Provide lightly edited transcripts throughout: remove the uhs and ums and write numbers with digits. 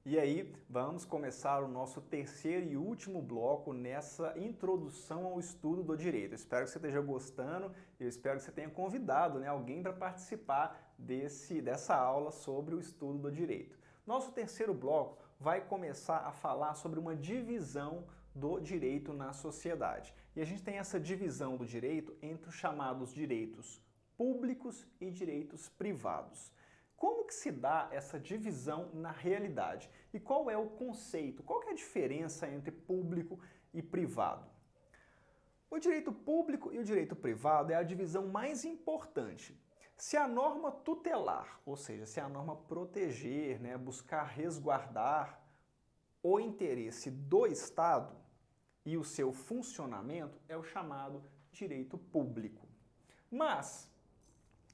E aí, vamos começar o nosso terceiro e último bloco nessa introdução ao estudo do direito. Eu espero que você esteja gostando e eu espero que você tenha convidado, alguém para participar dessa aula sobre o estudo do direito. Nosso terceiro bloco vai começar a falar sobre uma divisão do direito na sociedade. E a gente tem essa divisão do direito entre os chamados direitos públicos e direitos privados. Como que se dá essa divisão na realidade? E qual é o conceito? Qual que é a diferença entre público e privado? O direito público e o direito privado é a divisão mais importante. Se a norma tutelar, ou seja, se a norma proteger, buscar resguardar o interesse do Estado e o seu funcionamento, é o chamado direito público. Mas,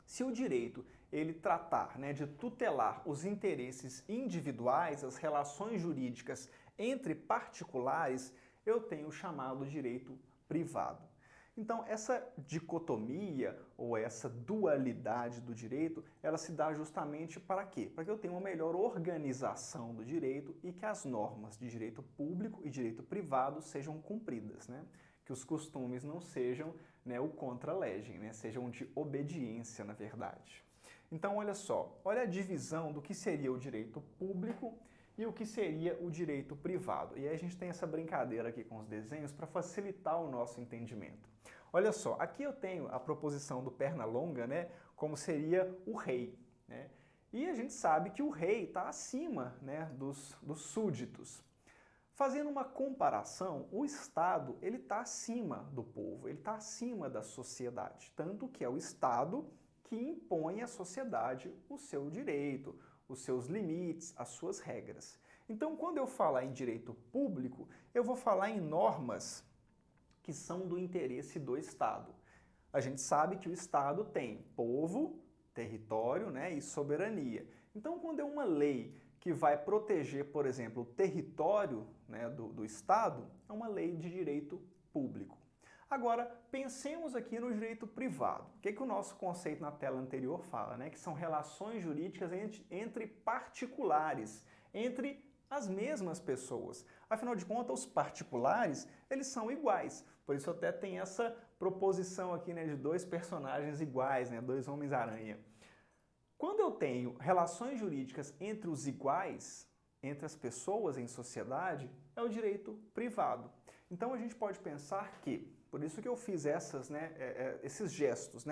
se o direito ele tratar de tutelar os interesses individuais, as relações jurídicas entre particulares, eu tenho o chamado direito privado. Então, essa dicotomia ou essa dualidade do direito, ela se dá justamente para quê? Para que eu tenha uma melhor organização do direito e que as normas de direito público e direito privado sejam cumpridas, Que os costumes não sejam o contra-legem, sejam de obediência, na verdade. Então, olha só, olha a divisão do que seria o direito público e o que seria o direito privado. E aí a gente tem essa brincadeira aqui com os desenhos para facilitar o nosso entendimento. Olha só, aqui eu tenho a proposição do Pernalonga, como seria o rei, E a gente sabe que o rei está acima, dos súditos. Fazendo uma comparação, o Estado ele está acima do povo, ele está acima da sociedade, tanto que é o Estado que impõe à sociedade o seu direito, os seus limites, as suas regras. Então, quando eu falar em direito público, eu vou falar em normas que são do interesse do Estado. A gente sabe que o Estado tem povo, território, e soberania. Então, quando é uma lei que vai proteger, por exemplo, o território do Estado, é uma lei de direito público. Agora, pensemos aqui no direito privado. O que o nosso conceito na tela anterior fala? Que são relações jurídicas entre particulares, entre as mesmas pessoas. Afinal de contas, os particulares, eles são iguais. Por isso até tem essa proposição aqui de dois personagens iguais, dois Homens-Aranha. Quando eu tenho relações jurídicas entre os iguais, entre as pessoas em sociedade, é o direito privado. Então a gente pode pensar que, por isso que eu fiz esses gestos,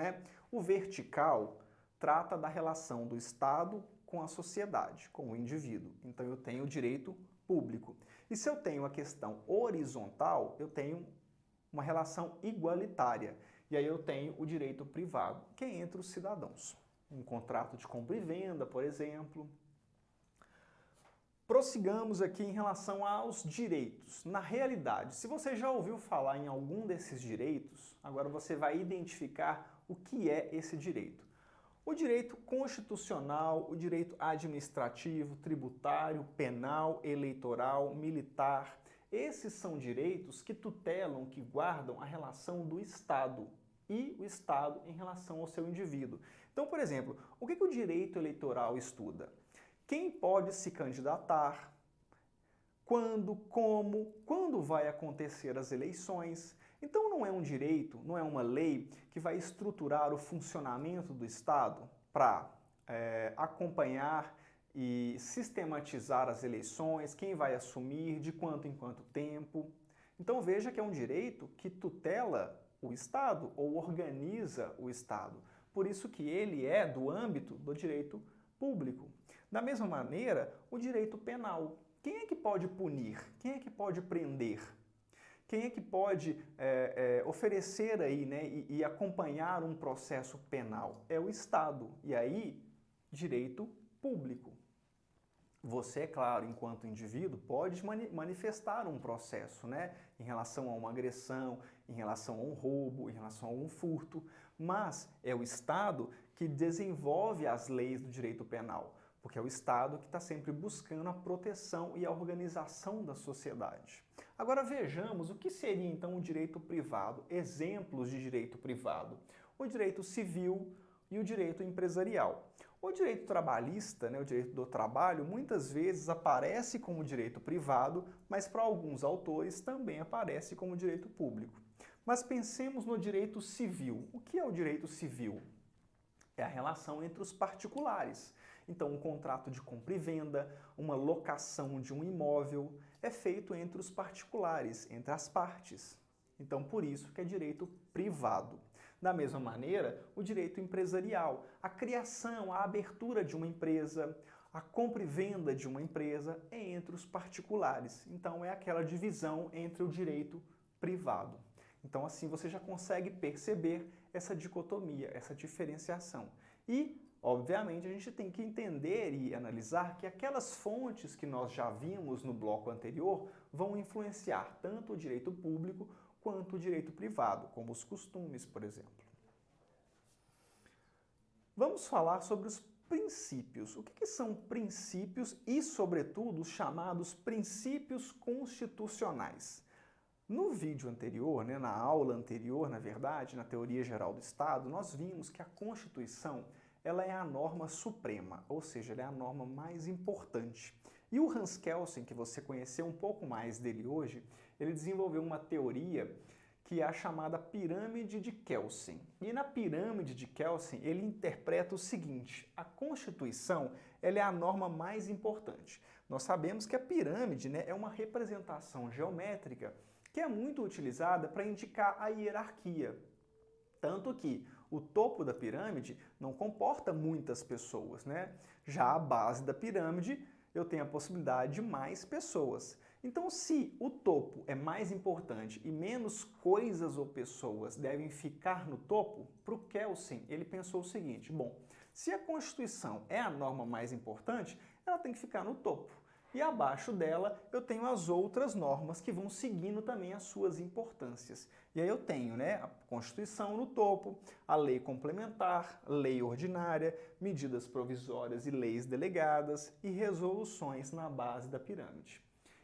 O vertical trata da relação do Estado com a sociedade, com o indivíduo. Então eu tenho o direito público. E se eu tenho a questão horizontal, eu tenho uma relação igualitária. E aí eu tenho o direito privado, que é entre os cidadãos. Um contrato de compra e venda, por exemplo. Prossigamos aqui em relação aos direitos. Na realidade, se você já ouviu falar em algum desses direitos, agora você vai identificar o que é esse direito. O direito constitucional, o direito administrativo, tributário, penal, eleitoral, militar, esses são direitos que tutelam, que guardam a relação do Estado e o Estado em relação ao seu indivíduo. Então, por exemplo, o que o direito eleitoral estuda? Quem pode se candidatar, quando, como, quando vai acontecer as eleições. Então não é um direito, não é uma lei que vai estruturar o funcionamento do Estado para acompanhar e sistematizar as eleições, quem vai assumir, de quanto em quanto tempo. Então veja que é um direito que tutela o Estado ou organiza o Estado. Por isso que ele é do âmbito do direito público. Da mesma maneira, o direito penal. Quem é que pode punir? Quem é que pode prender? Quem é que pode oferecer aí, e acompanhar um processo penal? É o Estado. E aí, direito público. Você, é claro, enquanto indivíduo, pode manifestar um processo, em relação a uma agressão, em relação a um roubo, em relação a um furto, mas é o Estado que desenvolve as leis do direito penal, porque é o Estado que está sempre buscando a proteção e a organização da sociedade. Agora vejamos o que seria então o direito privado, exemplos de direito privado. O direito civil e o direito empresarial. O direito trabalhista, né, o direito do trabalho, muitas vezes aparece como direito privado, mas para alguns autores também aparece como direito público. Mas pensemos no direito civil. O que é o direito civil? É a relação entre os particulares. Então, um contrato de compra e venda, uma locação de um imóvel, é feito entre os particulares, entre as partes. Então, por isso que é direito privado. Da mesma maneira, o direito empresarial, a criação, a abertura de uma empresa, a compra e venda de uma empresa é entre os particulares. Então, é aquela divisão entre o direito privado. Então, assim, você já consegue perceber essa dicotomia, essa diferenciação. E, obviamente, a gente tem que entender e analisar que aquelas fontes que nós já vimos no bloco anterior vão influenciar tanto o direito público quanto o direito privado, como os costumes, por exemplo. Vamos falar sobre os princípios. O que são princípios e, sobretudo, os chamados princípios constitucionais? No vídeo anterior, na aula anterior, na verdade, na Teoria Geral do Estado, nós vimos que a Constituição ela é a norma suprema, ou seja, ela é a norma mais importante. E o Hans Kelsen, que você conheceu um pouco mais dele hoje, ele desenvolveu uma teoria que é a chamada pirâmide de Kelsen. E na pirâmide de Kelsen, ele interpreta o seguinte: a Constituição ela é a norma mais importante. Nós sabemos que a pirâmide é uma representação geométrica que é muito utilizada para indicar a hierarquia. Tanto que o topo da pirâmide não comporta muitas pessoas, Já a base da pirâmide, eu tenho a possibilidade de mais pessoas. Então, se o topo é mais importante e menos coisas ou pessoas devem ficar no topo, para o Kelsen, ele pensou o seguinte: bom, se a Constituição é a norma mais importante, ela tem que ficar no topo. E abaixo dela eu tenho as outras normas que vão seguindo também as suas importâncias. E aí eu tenho a Constituição no topo, a lei complementar, lei ordinária, medidas provisórias e leis delegadas e resoluções na base da pirâmide.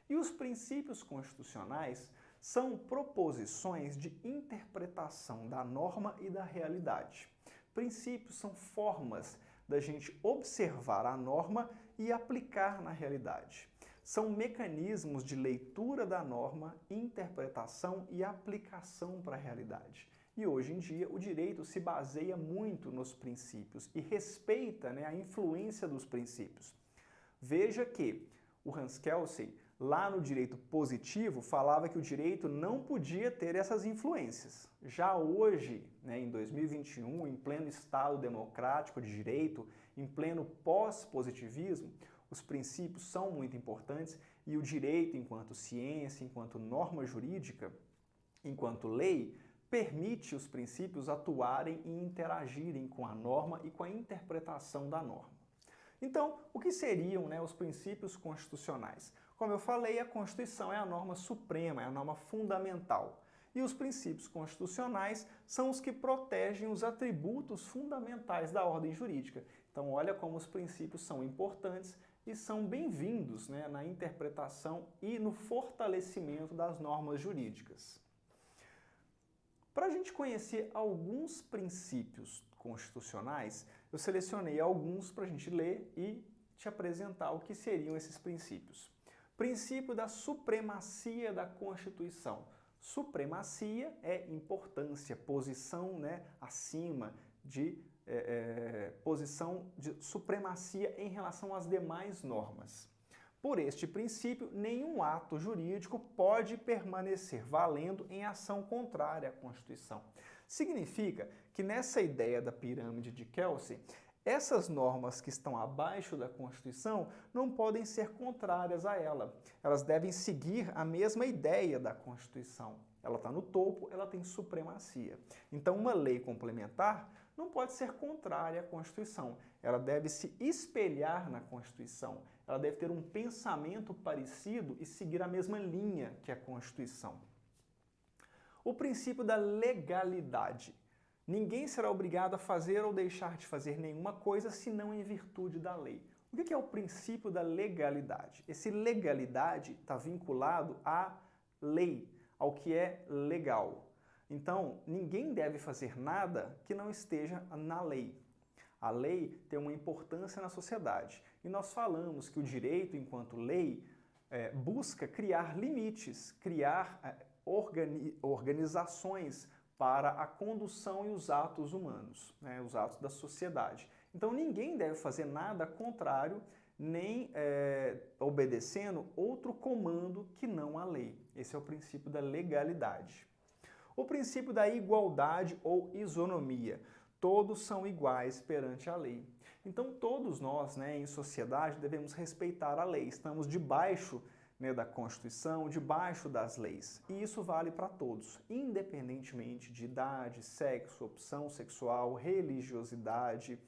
E os princípios constitucionais são proposições de interpretação da norma e da realidade. Princípios são formas da gente observar a norma e aplicar na realidade. São mecanismos de leitura da norma, interpretação e aplicação para a realidade. E hoje em dia o direito se baseia muito nos princípios e respeita a influência dos princípios. Veja que o Hans Kelsen, lá no direito positivo, falava que o direito não podia ter essas influências. Já hoje, em 2021, em pleno Estado democrático de direito, em pleno pós-positivismo, os princípios são muito importantes e o direito, enquanto ciência, enquanto norma jurídica, enquanto lei, permite os princípios atuarem e interagirem com a norma e com a interpretação da norma. Então, o que seriam os princípios constitucionais? Como eu falei, a Constituição é a norma suprema, é a norma fundamental. E os princípios constitucionais são os que protegem os atributos fundamentais da ordem jurídica. Então, olha como os princípios são importantes e são bem-vindos na interpretação e no fortalecimento das normas jurídicas. Para a gente conhecer alguns princípios constitucionais, eu selecionei alguns para a gente ler e te apresentar o que seriam esses princípios. Princípio da supremacia da Constituição. Supremacia é importância, posição acima de posição de supremacia em relação às demais normas. Por este princípio, nenhum ato jurídico pode permanecer valendo em ação contrária à Constituição. Significa que nessa ideia da pirâmide de Kelsen, essas normas que estão abaixo da Constituição não podem ser contrárias a ela. Elas devem seguir a mesma ideia da Constituição. Ela está no topo, ela tem supremacia. Então, uma lei complementar não pode ser contrária à Constituição. Ela deve se espelhar na Constituição. Ela deve ter um pensamento parecido e seguir a mesma linha que a Constituição. O princípio da legalidade. Ninguém será obrigado a fazer ou deixar de fazer nenhuma coisa senão em virtude da lei. O que é o princípio da legalidade? Esse legalidade está vinculado à lei, ao que é legal. Então, ninguém deve fazer nada que não esteja na lei. A lei tem uma importância na sociedade e nós falamos que o direito, enquanto lei, busca criar limites, criar organizações para a condução e os atos humanos, né, os atos da sociedade. Então ninguém deve fazer nada contrário, nem obedecendo outro comando que não a lei. Esse é o princípio da legalidade. O princípio da igualdade ou isonomia. Todos são iguais perante a lei. Então todos nós, né, em sociedade, devemos respeitar a lei. Estamos debaixo, né, da Constituição, debaixo das leis. E isso vale para todos, independentemente de idade, sexo, opção sexual, religiosidade,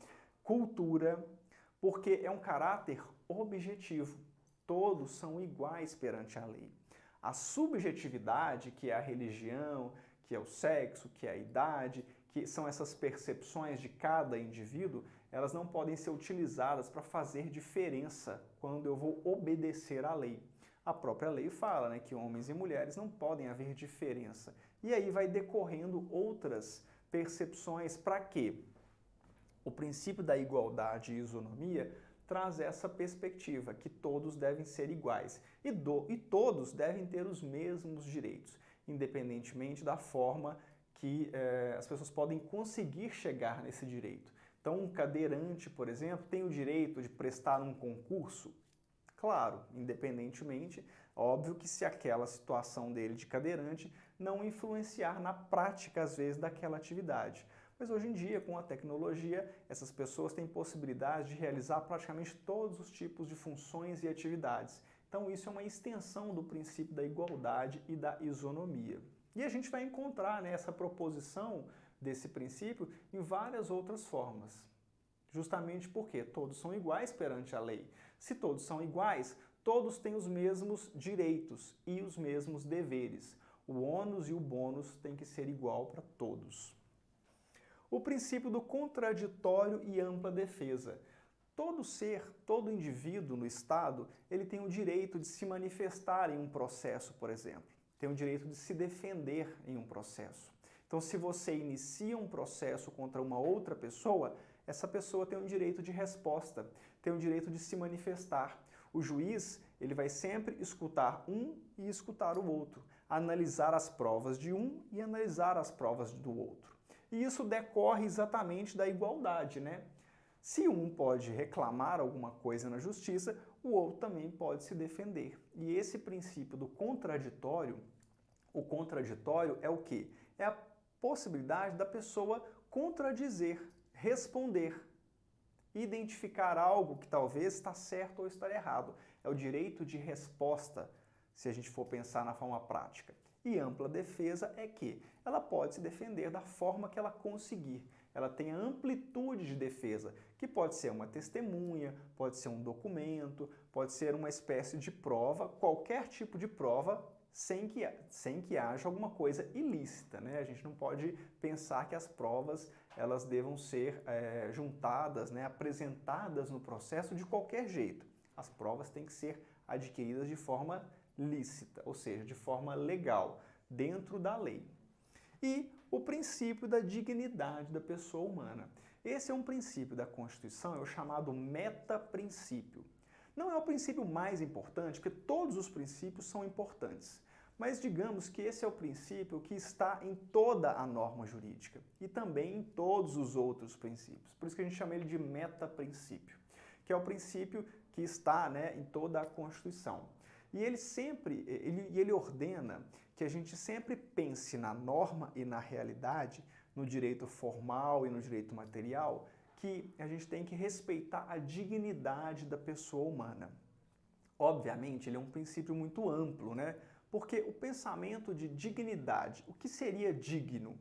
cultura, porque é um caráter objetivo. Todos são iguais perante a lei. A subjetividade, que é a religião, que é o sexo, que é a idade, que são essas percepções de cada indivíduo, elas não podem ser utilizadas para fazer diferença quando eu vou obedecer à lei. A própria lei fala, né, que homens e mulheres não podem haver diferença. E aí vai decorrendo outras percepções para quê? O princípio da igualdade e isonomia traz essa perspectiva, que todos devem ser iguais e todos devem ter os mesmos direitos, independentemente da forma que as pessoas podem conseguir chegar nesse direito. Então, um cadeirante, por exemplo, tem o direito de prestar um concurso? Claro, independentemente, óbvio que se aquela situação dele de cadeirante não influenciar na prática, às vezes, daquela atividade. Mas hoje em dia, com a tecnologia, essas pessoas têm possibilidade de realizar praticamente todos os tipos de funções e atividades. Então isso é uma extensão do princípio da igualdade e da isonomia. E a gente vai encontrar, né, essa proposição desse princípio em várias outras formas. Justamente porque todos são iguais perante a lei. Se todos são iguais, todos têm os mesmos direitos e os mesmos deveres. O ônus e o bônus têm que ser igual para todos. O princípio do contraditório e ampla defesa. Todo ser, todo indivíduo no Estado, ele tem o direito de se manifestar em um processo, por exemplo. Tem o direito de se defender em um processo. Então, se você inicia um processo contra uma outra pessoa, essa pessoa tem o direito de resposta, tem o direito de se manifestar. O juiz, ele vai sempre escutar um e escutar o outro, analisar as provas de um e analisar as provas do outro. E isso decorre exatamente da igualdade, né? Se um pode reclamar alguma coisa na justiça, o outro também pode se defender. E esse princípio do contraditório, o contraditório é o quê? É a possibilidade da pessoa contradizer, responder, identificar algo que talvez está certo ou está errado. É o direito de resposta, se a gente for pensar na forma prática. E ampla defesa é que ela pode se defender da forma que ela conseguir. Ela tem a amplitude de defesa, que pode ser uma testemunha, pode ser um documento, pode ser uma espécie de prova, qualquer tipo de prova, sem que haja alguma coisa ilícita, né? A gente não pode pensar que as provas elas devam ser juntadas, né, apresentadas no processo de qualquer jeito. As provas têm que ser adquiridas de forma lícita, ou seja, de forma legal, dentro da lei. E o princípio da dignidade da pessoa humana. Esse é um princípio da Constituição, é o chamado metaprincípio. Não é o princípio mais importante, porque todos os princípios são importantes, mas digamos que esse é o princípio que está em toda a norma jurídica e também em todos os outros princípios. Por isso que a gente chama ele de metaprincípio, que é o princípio que está, né, em toda a Constituição. E ele ordena que a gente sempre pense na norma e na realidade, no direito formal e no direito material, que a gente tem que respeitar a dignidade da pessoa humana. Obviamente, ele é um princípio muito amplo, né? Porque o pensamento de dignidade, o que seria digno?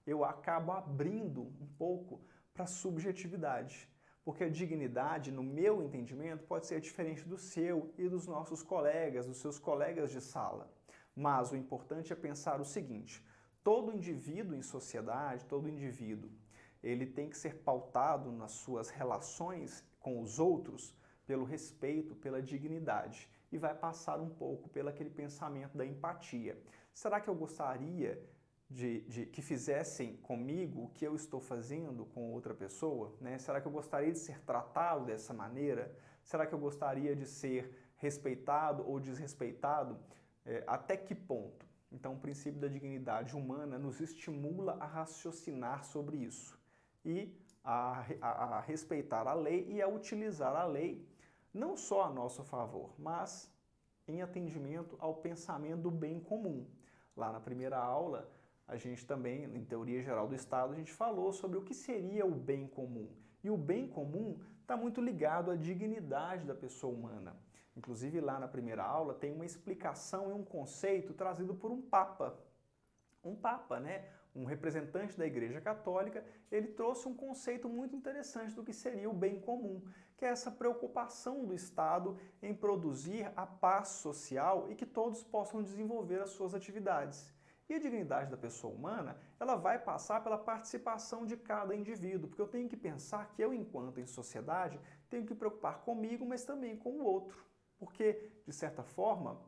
Eu acabo abrindo um pouco para a subjetividade. Porque a dignidade, no meu entendimento, pode ser diferente do seu e dos nossos colegas, dos seus colegas de sala. Mas o importante é pensar o seguinte: todo indivíduo em sociedade, todo indivíduo, ele tem que ser pautado nas suas relações com os outros pelo respeito, pela dignidade. E vai passar um pouco pelo aquele pensamento da empatia. Será que eu gostaria que fizessem comigo o que eu estou fazendo com outra pessoa, né? Será que eu gostaria de ser tratado dessa maneira? Será que eu gostaria de ser respeitado ou desrespeitado? Até que ponto? Então, o princípio da dignidade humana nos estimula a raciocinar sobre isso e a respeitar a lei e a utilizar a lei não só a nosso favor, mas em atendimento ao pensamento do bem comum. Lá na primeira aula, a gente também, em Teoria Geral do Estado, a gente falou sobre o que seria o bem comum. E o bem comum está muito ligado à dignidade da pessoa humana. Inclusive, lá na primeira aula, tem uma explicação e um conceito trazido por um papa. Um papa, né? Um representante da Igreja Católica, ele trouxe um conceito muito interessante do que seria o bem comum, que é essa preocupação do Estado em produzir a paz social e que todos possam desenvolver as suas atividades. E a dignidade da pessoa humana, ela vai passar pela participação de cada indivíduo, porque eu tenho que pensar que eu, enquanto em sociedade, tenho que preocupar comigo, mas também com o outro. Porque, de certa forma,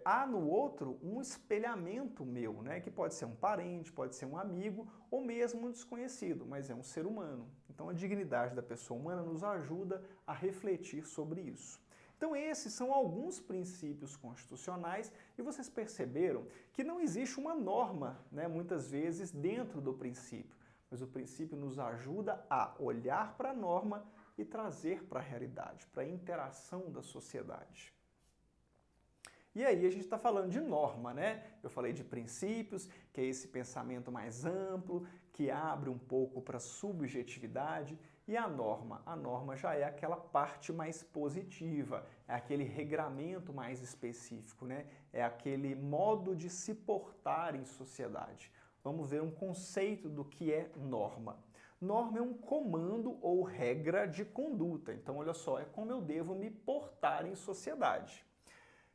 há no outro um espelhamento meu, né? Que pode ser um parente, pode ser um amigo ou mesmo um desconhecido, mas é um ser humano. Então a dignidade da pessoa humana nos ajuda a refletir sobre isso. Então esses são alguns princípios constitucionais e vocês perceberam que não existe uma norma, né, muitas vezes, dentro do princípio, mas o princípio nos ajuda a olhar para a norma e trazer para a realidade, para a interação da sociedade. E aí a gente está falando de norma, né? Eu falei de princípios, que é esse pensamento mais amplo, que abre um pouco para a subjetividade. E a norma já é aquela parte mais positiva, é aquele regramento mais específico, né? É aquele modo de se portar em sociedade. Vamos ver um conceito do que é norma. Norma é um comando ou regra de conduta. Então, olha só, é como eu devo me portar em sociedade.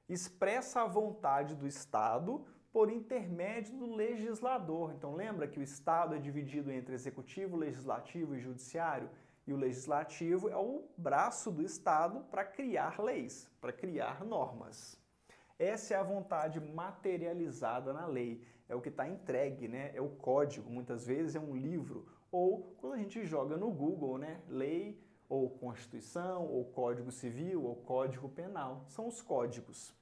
Expressa a vontade do Estado por intermédio do legislador. Então lembra que o Estado é dividido entre executivo, legislativo e judiciário? E o legislativo é o braço do Estado para criar leis, para criar normas. Essa é a vontade materializada na lei, é o que está entregue, né? É o código, muitas vezes é um livro, ou quando a gente joga no Google, né? Lei, ou Constituição, ou Código Civil, ou Código Penal. São os códigos.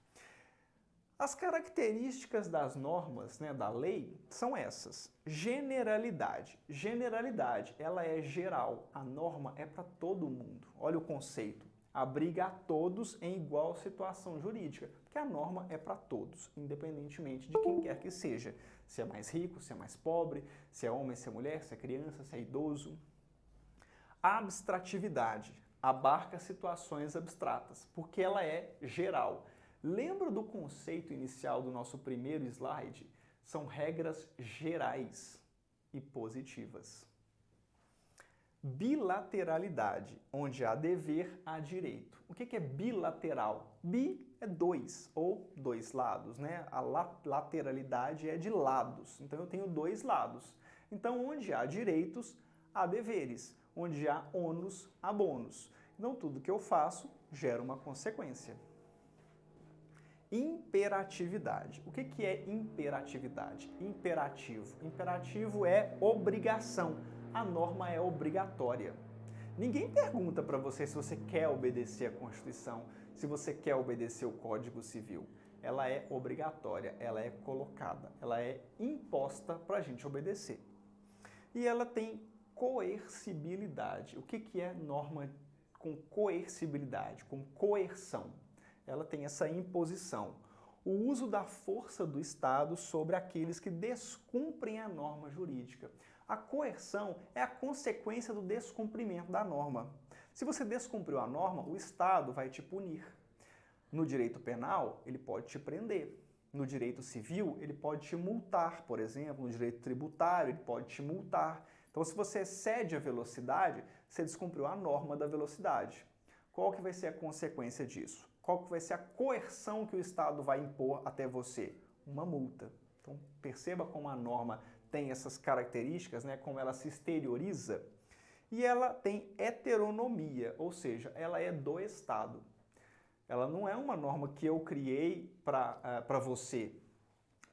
As características das normas, né, da lei, são essas. Generalidade. Generalidade, ela é geral. A norma é para todo mundo. Olha o conceito. Abriga a todos em igual situação jurídica. Porque a norma é para todos, independentemente de quem quer que seja. Se é mais rico, se é mais pobre, se é homem, se é mulher, se é criança, se é idoso. Abstratividade abarca situações abstratas, porque ela é geral. Lembra do conceito inicial do nosso primeiro slide? São regras gerais e positivas. Bilateralidade, onde há dever, há direito. O que é bilateral? Bi é dois, ou dois lados, né? A lateralidade é de lados, então eu tenho dois lados. Então, onde há direitos, há deveres. Onde há ônus, há bônus. Então, tudo que eu faço gera uma consequência. Imperatividade. O que é imperatividade? Imperativo. Imperativo é obrigação. A norma é obrigatória. Ninguém pergunta para você se você quer obedecer a Constituição, se você quer obedecer o Código Civil. Ela é obrigatória, ela é colocada, ela é imposta para a gente obedecer. E ela tem coercibilidade. O que é norma com coercibilidade, com coerção? Ela tem essa imposição. O uso da força do Estado sobre aqueles que descumprem a norma jurídica. A coerção é a consequência do descumprimento da norma. Se você descumpriu a norma, o Estado vai te punir. No direito penal, ele pode te prender. No direito civil, ele pode te multar, por exemplo. No direito tributário, ele pode te multar. Então, se você excede a velocidade, você descumpriu a norma da velocidade. Qual que vai ser a consequência disso? Qual que vai ser a coerção que o Estado vai impor até você? Uma multa. Então, perceba como a norma tem essas características, né? Como ela se exterioriza. E ela tem heteronomia, ou seja, ela é do Estado. Ela não é uma norma que eu criei para você.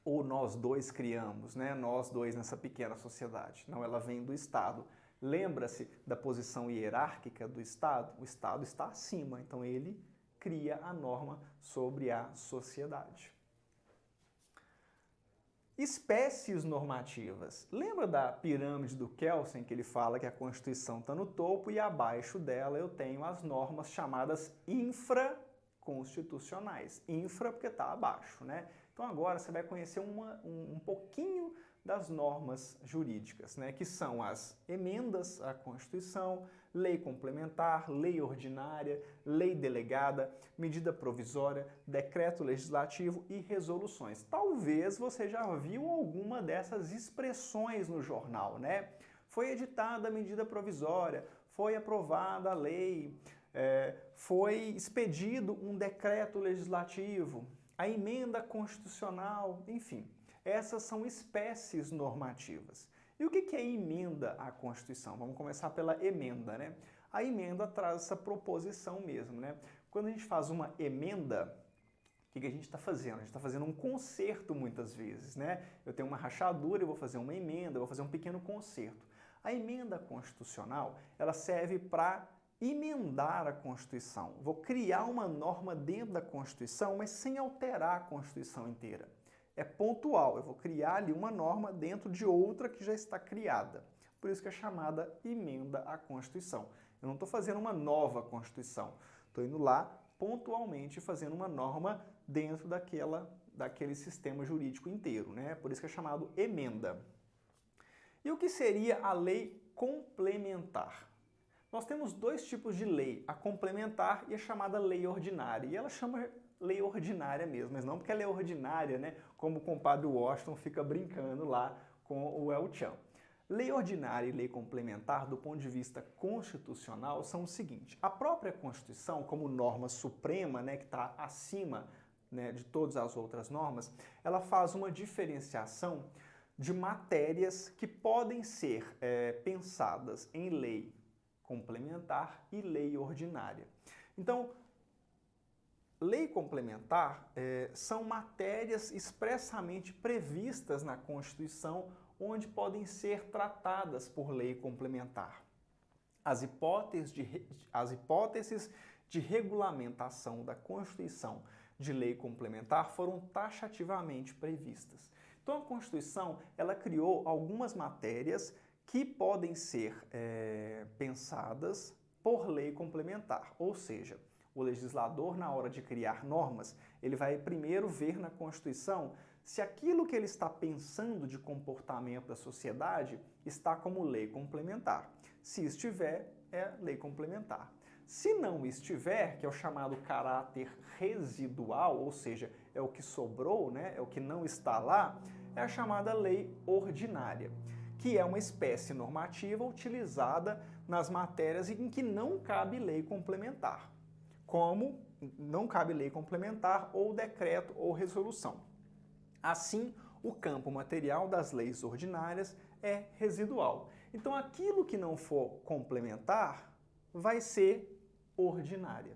ou nós dois criamos, né? Nós dois nessa pequena sociedade. Não, ela vem do Estado. Lembra-se da posição hierárquica do Estado? O Estado está acima, então ele cria a norma sobre a sociedade. Espécies normativas. Lembra da pirâmide do Kelsen, que ele fala que a Constituição está no topo e abaixo dela eu tenho as normas chamadas infraconstitucionais. Infra porque está abaixo, né? Então agora você vai conhecer um pouquinho das normas jurídicas, né? Que são as emendas à Constituição, lei complementar, lei ordinária, lei delegada, medida provisória, decreto legislativo e resoluções. Talvez você já viu alguma dessas expressões no jornal, né? Foi editada a medida provisória, foi aprovada a lei, foi expedido um decreto legislativo, a emenda constitucional, enfim. Essas são espécies normativas. E o que é emenda à Constituição? Vamos começar pela emenda, né? A emenda traz essa proposição mesmo, né? Quando a gente faz uma emenda, o que a gente está fazendo? A gente está fazendo um conserto muitas vezes, né? Eu tenho uma rachadura, eu vou fazer uma emenda, eu vou fazer um pequeno conserto. A emenda constitucional, ela serve para emendar a Constituição. Vou criar uma norma dentro da Constituição, mas sem alterar a Constituição inteira. É pontual, eu vou criar ali uma norma dentro de outra que já está criada. Por isso que é chamada emenda à Constituição. Eu não estou fazendo uma nova Constituição, estou indo lá pontualmente fazendo uma norma dentro daquele sistema jurídico inteiro, né? Por isso que é chamado emenda. E o que seria a lei complementar? Nós temos dois tipos de lei, a complementar e a chamada lei ordinária. E ela chama lei ordinária mesmo, mas não porque ela é ordinária, né? Como o compadre Washington fica brincando lá com o El Chan. Lei ordinária e lei complementar, do ponto de vista constitucional, são o seguinte: a própria Constituição, como norma suprema, né, que está acima, né, de todas as outras normas, ela faz uma diferenciação de matérias que podem ser pensadas em lei complementar e lei ordinária. Então, lei complementar são matérias expressamente previstas na Constituição onde podem ser tratadas por lei complementar. As hipóteses de regulamentação da Constituição de lei complementar foram taxativamente previstas. Então, a Constituição ela criou algumas matérias que podem ser pensadas por lei complementar, ou seja, o legislador, na hora de criar normas, ele vai primeiro ver na Constituição se aquilo que ele está pensando de comportamento da sociedade está como lei complementar. Se estiver, é lei complementar. Se não estiver, que é o chamado caráter residual, ou seja, é o que sobrou, né, é o que não está lá, é a chamada lei ordinária, que é uma espécie normativa utilizada nas matérias em que não cabe lei complementar, como não cabe lei complementar ou decreto ou resolução. Assim, o campo material das leis ordinárias é residual. Então, aquilo que não for complementar vai ser ordinária.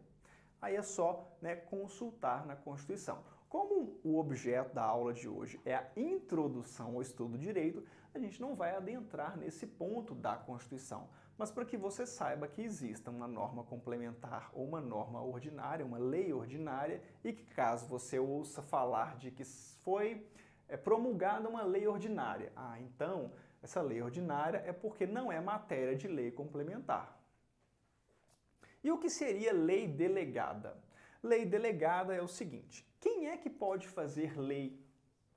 Aí é só, né, consultar na Constituição. Como o objeto da aula de hoje é a introdução ao estudo do direito, a gente não vai adentrar nesse ponto da Constituição, mas para que você saiba que exista uma norma complementar ou uma norma ordinária, uma lei ordinária, e que caso você ouça falar de que foi promulgada uma lei ordinária, então essa lei ordinária é porque não é matéria de lei complementar. E o que seria lei delegada? Lei delegada é o seguinte: quem é que pode fazer lei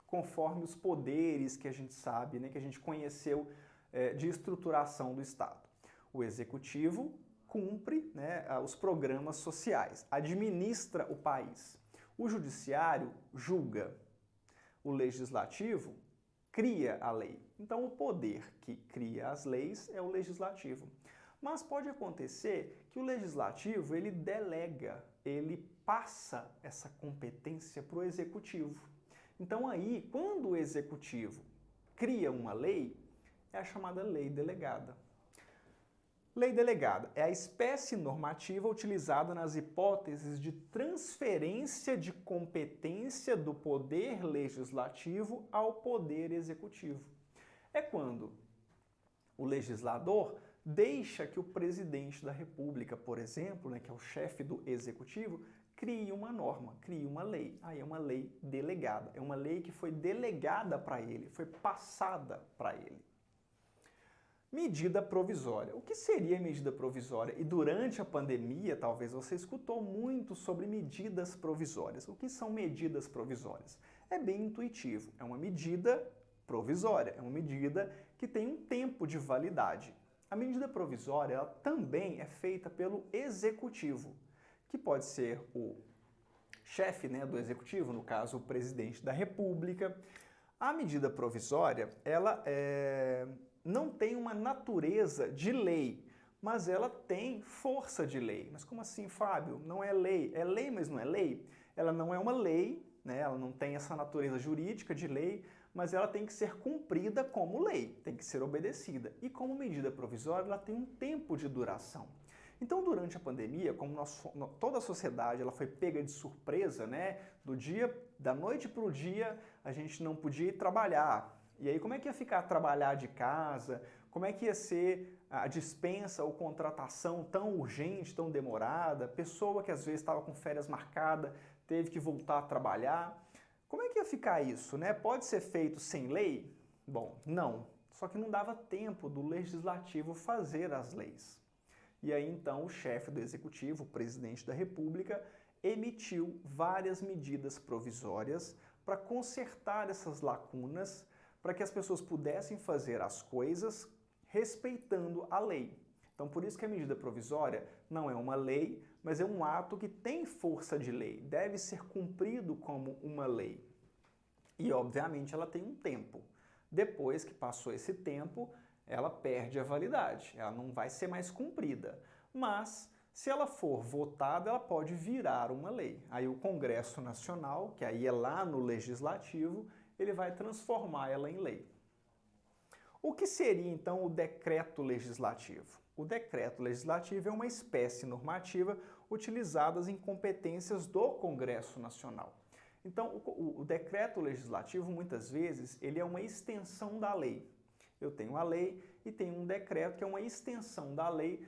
conforme os poderes que a gente sabe, né, que a gente conheceu de estruturação do Estado? O Executivo cumpre, né, os programas sociais, administra o país. O Judiciário julga. O Legislativo cria a lei. Então, o poder que cria as leis é o Legislativo. Mas pode acontecer que o Legislativo, ele delega, ele passa essa competência para o Executivo. Então aí, quando o Executivo cria uma lei, é a chamada lei delegada. Lei delegada é a espécie normativa utilizada nas hipóteses de transferência de competência do poder legislativo ao poder executivo. É quando o legislador deixa que o presidente da República, por exemplo, que é o chefe do executivo, crie uma norma, crie uma lei. Aí é uma lei delegada, é uma lei que foi delegada para ele, foi passada para ele. Medida provisória. O que seria medida provisória? E durante a pandemia, talvez você escutou muito sobre medidas provisórias. O que são medidas provisórias? É bem intuitivo, é uma medida provisória, é uma medida que tem um tempo de validade. A medida provisória ela também é feita pelo executivo, que pode ser o chefe do executivo, no caso o presidente da República. A medida provisória, ela não tem uma natureza de lei, mas ela tem força de lei. Mas como assim, Fábio? Não é lei. É lei, mas não é lei? Ela não é uma lei, ela não tem essa natureza jurídica de lei, mas ela tem que ser cumprida como lei, tem que ser obedecida. E como medida provisória, ela tem um tempo de duração. Então, durante a pandemia, como toda a sociedade ela foi pega de surpresa, da noite para o dia, a gente não podia ir trabalhar. E aí, como é que ia ficar trabalhar de casa? Como é que ia ser a dispensa ou contratação tão urgente, tão demorada? Pessoa que às vezes estava com férias marcadas, teve que voltar a trabalhar. Como é que ia ficar isso, Pode ser feito sem lei? Bom, não. Só que não dava tempo do legislativo fazer as leis. E aí, então, o chefe do executivo, o presidente da República, emitiu várias medidas provisórias para consertar essas lacunas, para que as pessoas pudessem fazer as coisas respeitando a lei. Então, por isso que a medida provisória não é uma lei, mas é um ato que tem força de lei, deve ser cumprido como uma lei. E, obviamente, ela tem um tempo. Depois que passou esse tempo, ela perde a validade, ela não vai ser mais cumprida. Mas, se ela for votada, ela pode virar uma lei. Aí o Congresso Nacional, que aí é lá no Legislativo, ele vai transformar ela em lei. O que seria, então, o decreto legislativo? O decreto legislativo é uma espécie normativa utilizada em competências do Congresso Nacional. Então, o decreto legislativo, muitas vezes, ele é uma extensão da lei. Eu tenho a lei e tenho um decreto que é uma extensão da lei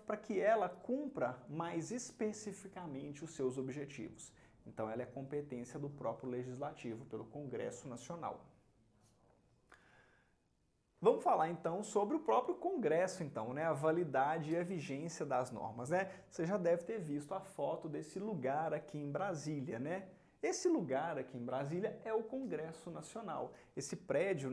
para que ela cumpra mais especificamente os seus objetivos. Então, ela é competência do próprio Legislativo, pelo Congresso Nacional. Vamos falar, então, sobre o próprio Congresso, a validade e a vigência das normas, Você já deve ter visto a foto desse lugar aqui em Brasília, Esse lugar aqui em Brasília é o Congresso Nacional. Esse prédio,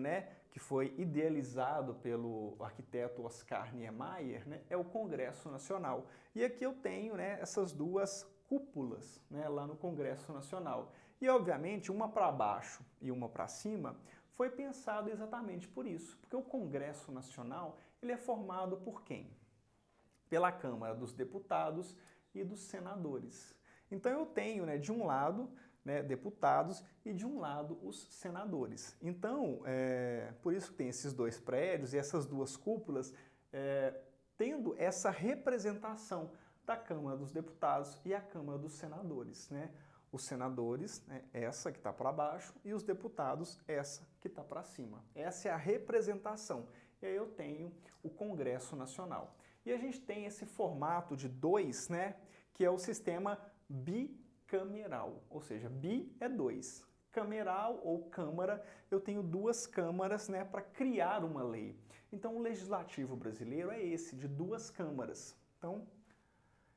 que foi idealizado pelo arquiteto Oscar Niemeyer, é o Congresso Nacional. E aqui eu tenho, essas duas cúpulas, lá no Congresso Nacional. E, obviamente, uma para baixo e uma para cima foi pensado exatamente por isso, porque o Congresso Nacional ele é formado por quem? Pela Câmara dos Deputados e dos Senadores. Então eu tenho, de um lado, deputados e de um lado os senadores. Então, por isso que tem esses dois prédios e essas duas cúpulas, tendo essa representação da Câmara dos Deputados e a Câmara dos Senadores, Os senadores, essa que está para baixo, e os deputados, essa que está para cima. Essa é a representação. E aí eu tenho o Congresso Nacional. E a gente tem esse formato de dois, que é o sistema bicameral, ou seja, bi é dois. Cameral ou Câmara, eu tenho duas câmaras para criar uma lei. Então o legislativo brasileiro é esse, de duas câmaras. Então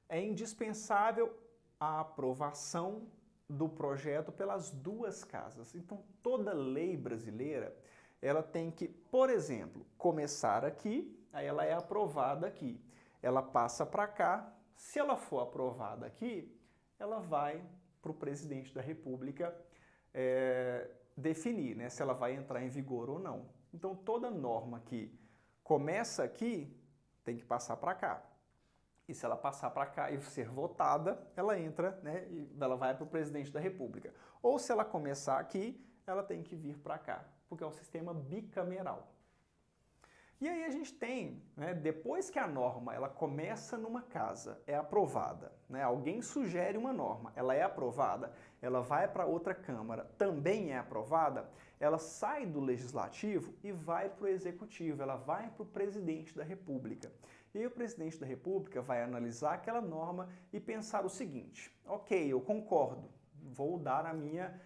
é indispensável a aprovação do projeto pelas duas casas. Então toda lei brasileira, ela tem que, por exemplo, começar aqui, aí ela é aprovada aqui. Ela passa para cá, se ela for aprovada aqui, ela vai para o presidente da República definir, se ela vai entrar em vigor ou não. Então, toda norma que começa aqui tem que passar para cá. E se ela passar para cá e ser votada, ela entra, e ela vai para o presidente da República. Ou se ela começar aqui, ela tem que vir para cá, porque é o sistema bicameral. E aí a gente tem, né, depois que a norma ela começa numa casa, é aprovada, né, alguém sugere uma norma, ela é aprovada, ela vai para outra Câmara, também é aprovada, ela sai do Legislativo e vai para o Executivo, ela vai para o Presidente da República. E aí o Presidente da República vai analisar aquela norma e pensar o seguinte: ok, eu concordo, vou dar a minha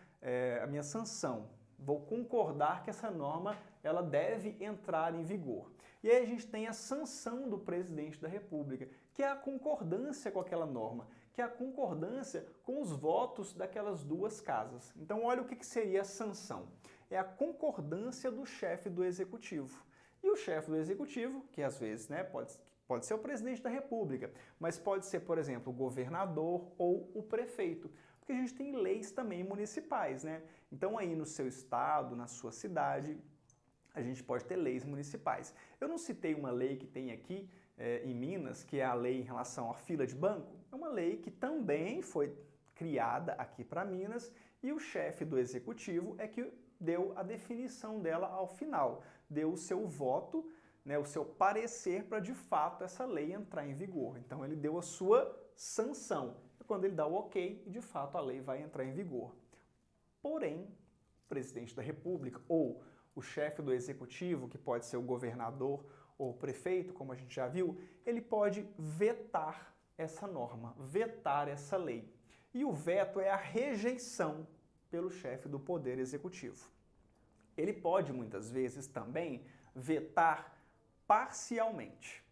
sanção, vou concordar que essa norma ela deve entrar em vigor. E aí a gente tem a sanção do Presidente da República, que é a concordância com aquela norma, que é a concordância com os votos daquelas duas casas. Então olha o que seria a sanção. É a concordância do chefe do Executivo. E o chefe do Executivo, que às vezes, né, pode ser o Presidente da República, mas pode ser, por exemplo, o governador ou o prefeito. Porque a gente tem leis também municipais, né? Então aí no seu estado, na sua cidade, a gente pode ter leis municipais. Eu não citei uma lei que tem aqui em Minas, que é a lei em relação à fila de banco. É uma lei que também foi criada aqui para Minas e o chefe do executivo é que deu a definição dela ao final, deu o seu voto, né, o seu parecer para de fato essa lei entrar em vigor. Então ele deu a sua sanção. É quando ele dá o ok e de fato a lei vai entrar em vigor. Porém, o presidente da República ou o chefe do executivo, que pode ser o governador ou o prefeito, como a gente já viu, ele pode vetar essa norma, vetar essa lei. E o veto é a rejeição pelo chefe do Poder Executivo. Ele pode, muitas vezes, também vetar parcialmente.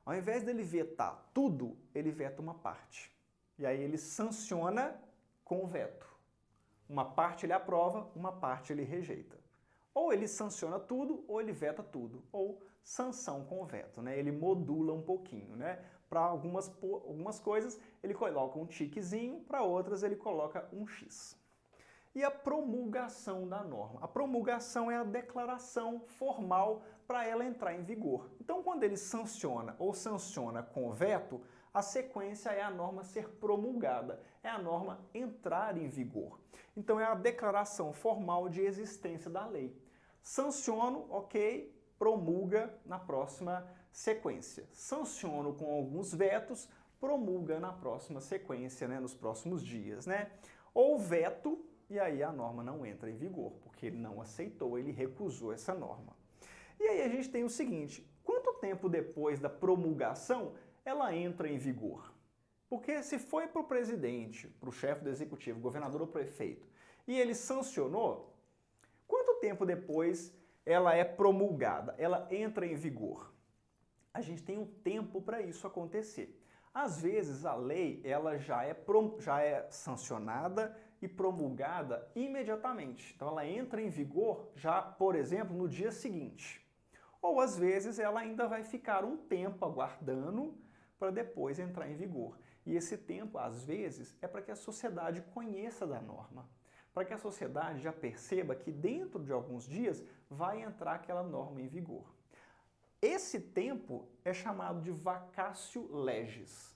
Ao invés dele vetar tudo, ele veta uma parte. E aí ele sanciona com o veto. Uma parte ele aprova, uma parte ele rejeita. Ou ele sanciona tudo, ou ele veta tudo. Ou sanção com veto, né? Ele modula um pouquinho, né? Para algumas coisas ele coloca um tiquezinho, para outras ele coloca um X. E a promulgação da norma. A promulgação é a declaração formal para ela entrar em vigor. Então, quando ele sanciona ou sanciona com veto, a sequência é a norma ser promulgada, é a norma entrar em vigor. Então, é a declaração formal de existência da lei. Sanciono, ok, promulga na próxima sequência. Sanciono com alguns vetos, promulga na próxima sequência, né, nos próximos dias, né? Ou veto, e aí a norma não entra em vigor, porque ele não aceitou, ele recusou essa norma. E aí a gente tem o seguinte: quanto tempo depois da promulgação ela entra em vigor? Porque se foi para o presidente, para o chefe do executivo, governador ou prefeito, e ele sancionou, quanto tempo depois ela é promulgada, ela entra em vigor? A gente tem um tempo para isso acontecer. Às vezes a lei ela já é sancionada e promulgada imediatamente. Então ela entra em vigor já, por exemplo, no dia seguinte. Ou às vezes ela ainda vai ficar um tempo aguardando para depois entrar em vigor. E esse tempo, às vezes, é para que a sociedade conheça da norma, para que a sociedade já perceba que dentro de alguns dias vai entrar aquela norma em vigor. Esse tempo é chamado de vacatio legis,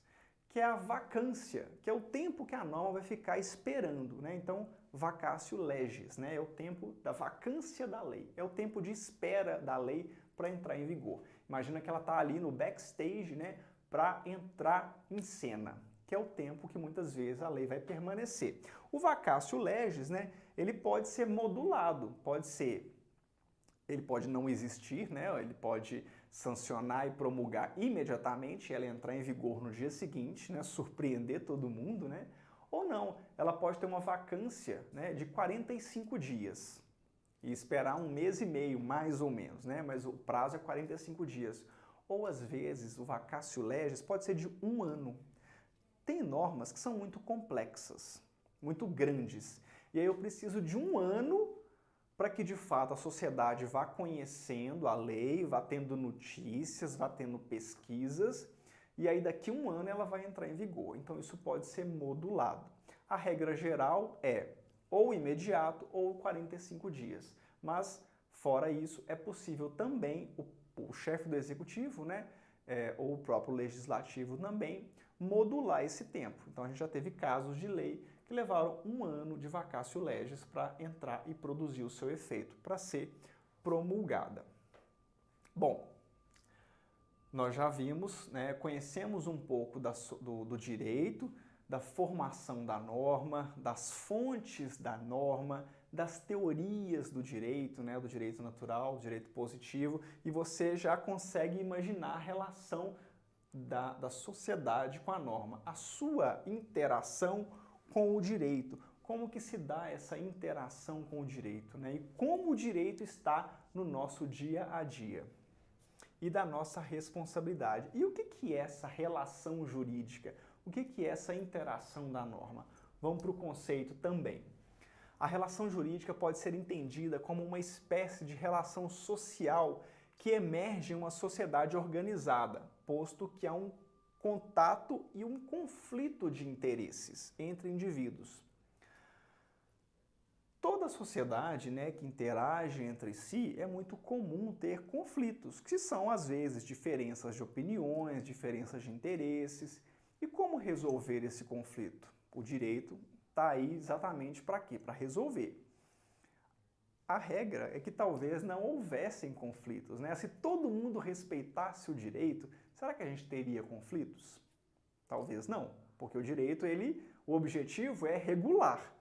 que é a vacância, que é o tempo que a norma vai ficar esperando, né? Então, vacatio legis, né? É o tempo da vacância da lei, é o tempo de espera da lei para entrar em vigor. Imagina que ela está ali no backstage, né, para entrar em cena, que é o tempo que muitas vezes a lei vai permanecer. O vacatio legis, né, ele pode ser modulado, ele pode não existir, né? Ele pode sancionar e promulgar imediatamente, ela entrar em vigor no dia seguinte, né? Surpreender todo mundo, né? Ou não, ela pode ter uma vacância, né, de 45 dias e esperar um mês e meio, mais ou menos, né? Mas o prazo é 45 dias. Ou às vezes o vacatio legis pode ser de 1 ano. Tem normas que são muito complexas, muito grandes, e aí eu preciso de 1 ano para que de fato a sociedade vá conhecendo a lei, vá tendo notícias, vá tendo pesquisas, e aí daqui a 1 ano ela vai entrar em vigor. Então isso pode ser modulado. A regra geral é ou imediato ou 45 dias, mas fora isso é possível também o chefe do executivo, né, ou o próprio legislativo também, modular esse tempo. Então a gente já teve casos de lei que levaram 1 ano de vacatio legis para entrar e produzir o seu efeito, para ser promulgada. Bom, nós já vimos, né, conhecemos um pouco do direito, da formação da norma, das fontes da norma, das teorias do direito, né, do direito natural, do direito positivo, e você já consegue imaginar a relação da sociedade com a norma, a sua interação com o direito, como que se dá essa interação com o direito, né, e como o direito está no nosso dia a dia e da nossa responsabilidade. E o que é essa relação jurídica? O que é essa interação da norma? Vamos para o conceito também. A relação jurídica pode ser entendida como uma espécie de relação social que emerge em uma sociedade organizada, posto que há um contato e um conflito de interesses entre indivíduos. Toda sociedade, né, que interage entre si, é muito comum ter conflitos, que são às vezes diferenças de opiniões, diferenças de interesses. E como resolver esse conflito? O direito está aí exatamente para quê? Para resolver. A regra é que talvez não houvessem conflitos, né? Se todo mundo respeitasse o direito, será que a gente teria conflitos? Talvez não, porque o direito, o objetivo é regular.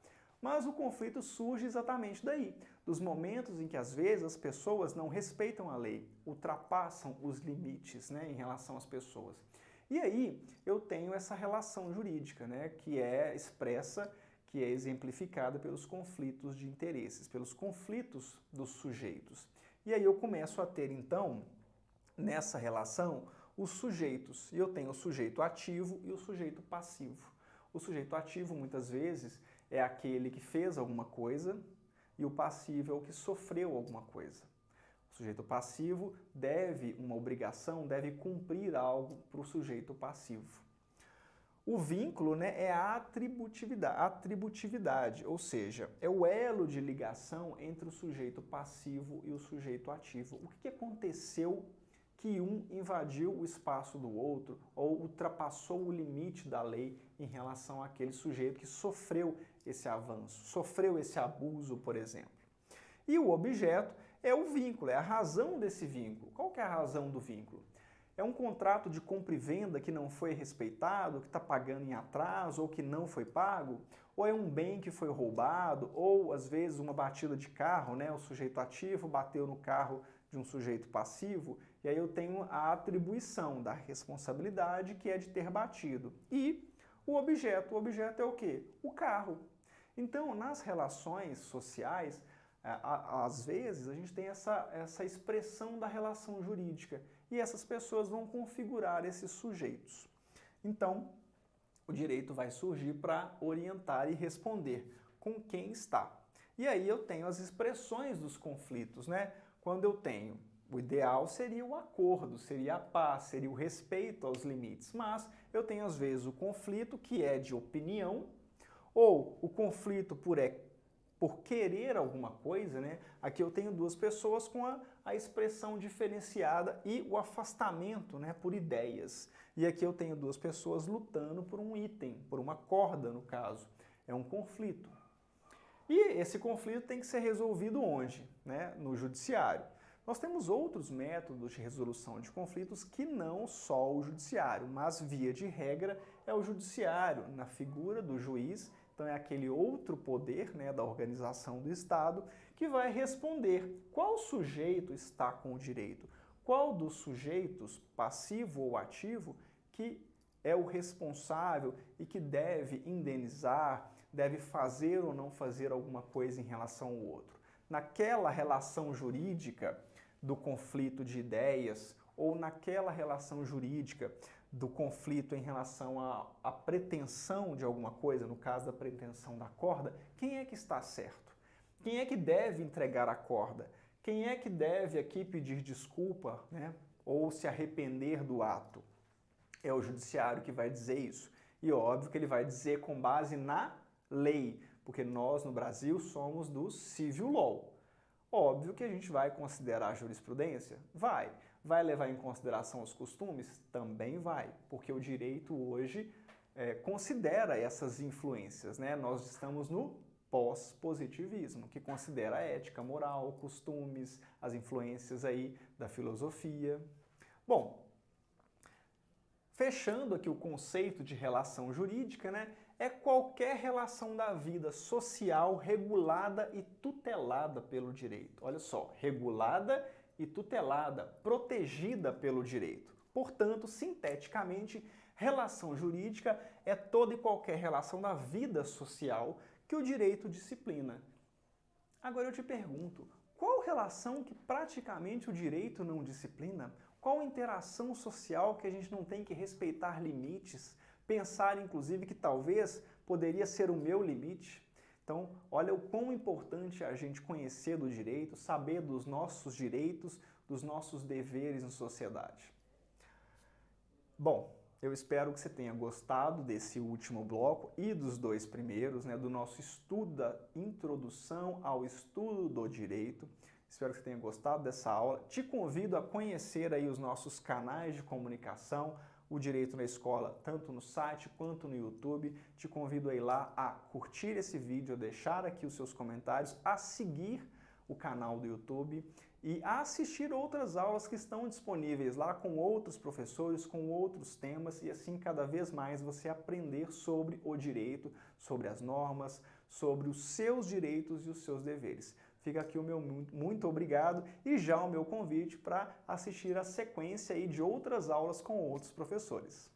Mas o conflito surge exatamente daí, dos momentos em que às vezes as pessoas não respeitam a lei, ultrapassam os limites, né, em relação às pessoas. E aí eu tenho essa relação jurídica, né, que é expressa, que é exemplificada pelos conflitos de interesses, pelos conflitos dos sujeitos. E aí eu começo a ter então, nessa relação, os sujeitos. E eu tenho o sujeito ativo e o sujeito passivo. O sujeito ativo, muitas vezes, é aquele que fez alguma coisa e o passivo é o que sofreu alguma coisa. O sujeito passivo deve uma obrigação, deve cumprir algo para o sujeito passivo. O vínculo, né, é a atributividade, ou seja, é o elo de ligação entre o sujeito passivo e o sujeito ativo. O que aconteceu que um invadiu o espaço do outro ou ultrapassou o limite da lei em relação àquele sujeito que sofreu esse avanço, sofreu esse abuso, por exemplo. E o objeto é o vínculo, é a razão desse vínculo. Qual que é a razão do vínculo? É um contrato de compra e venda que não foi respeitado, que está pagando em atraso ou que não foi pago? Ou é um bem que foi roubado? Ou, às vezes, uma batida de carro, né? O sujeito ativo bateu no carro de um sujeito passivo, e aí eu tenho a atribuição da responsabilidade que é de ter batido. E o objeto é o quê? O carro. Então, nas relações sociais, às vezes a gente tem essa expressão da relação jurídica e essas pessoas vão configurar esses sujeitos. Então, o direito vai surgir para orientar e responder com quem está. E aí eu tenho as expressões dos conflitos, né? Quando eu tenho, o ideal seria o acordo, seria a paz, seria o respeito aos limites, mas eu tenho às vezes o conflito que é de opinião ou o conflito por querer alguma coisa, né? Aqui eu tenho duas pessoas com a expressão diferenciada e o afastamento, né, por ideias. E aqui eu tenho duas pessoas lutando por um item, por uma corda, no caso. É um conflito. E esse conflito tem que ser resolvido onde? Né? No judiciário. Nós temos outros métodos de resolução de conflitos que não só o judiciário, mas via de regra é o judiciário, na figura do juiz. Então é aquele outro poder, né, da organização do Estado que vai responder qual sujeito está com o direito, qual dos sujeitos, passivo ou ativo, que é o responsável e que deve indenizar, deve fazer ou não fazer alguma coisa em relação ao outro. Naquela relação jurídica do conflito de ideias ou naquela relação jurídica do conflito em relação à pretensão de alguma coisa, no caso da pretensão da corda, quem é que está certo? Quem é que deve entregar a corda? Quem é que deve aqui pedir desculpa, né? Ou se arrepender do ato? É o judiciário que vai dizer isso. E óbvio que ele vai dizer com base na lei, porque nós no Brasil somos do civil law. Óbvio que a gente vai considerar a jurisprudência? Vai. Vai levar em consideração os costumes? Também vai, porque o direito hoje considera essas influências, né? Nós estamos no pós-positivismo, que considera a ética, moral, costumes, as influências aí da filosofia. Bom, Fechando aqui o conceito de relação jurídica, né, é qualquer relação da vida social regulada e tutelada pelo direito. Olha só, regulada e tutelada, protegida pelo direito. Portanto, sinteticamente, relação jurídica é toda e qualquer relação da vida social que o direito disciplina. Agora eu te pergunto, qual relação que praticamente o direito não disciplina? Qual interação social que a gente não tem que respeitar limites, pensar inclusive que talvez poderia ser o meu limite? Então, olha o quão importante é a gente conhecer do direito, saber dos nossos direitos, dos nossos deveres em sociedade. Bom, eu espero que você tenha gostado desse último bloco e dos dois primeiros, né, do nosso estudo da introdução ao estudo do direito. Espero que você tenha gostado dessa aula. Te convido a conhecer aí os nossos canais de comunicação, o Direito na Escola, tanto no site quanto no YouTube. Te convido a ir lá a curtir esse vídeo, a deixar aqui os seus comentários, a seguir o canal do YouTube e a assistir outras aulas que estão disponíveis lá com outros professores, com outros temas e assim cada vez mais você aprender sobre o direito, sobre as normas, sobre os seus direitos e os seus deveres. Fica aqui o meu muito obrigado e já o meu convite para assistir a sequência aí de outras aulas com outros professores.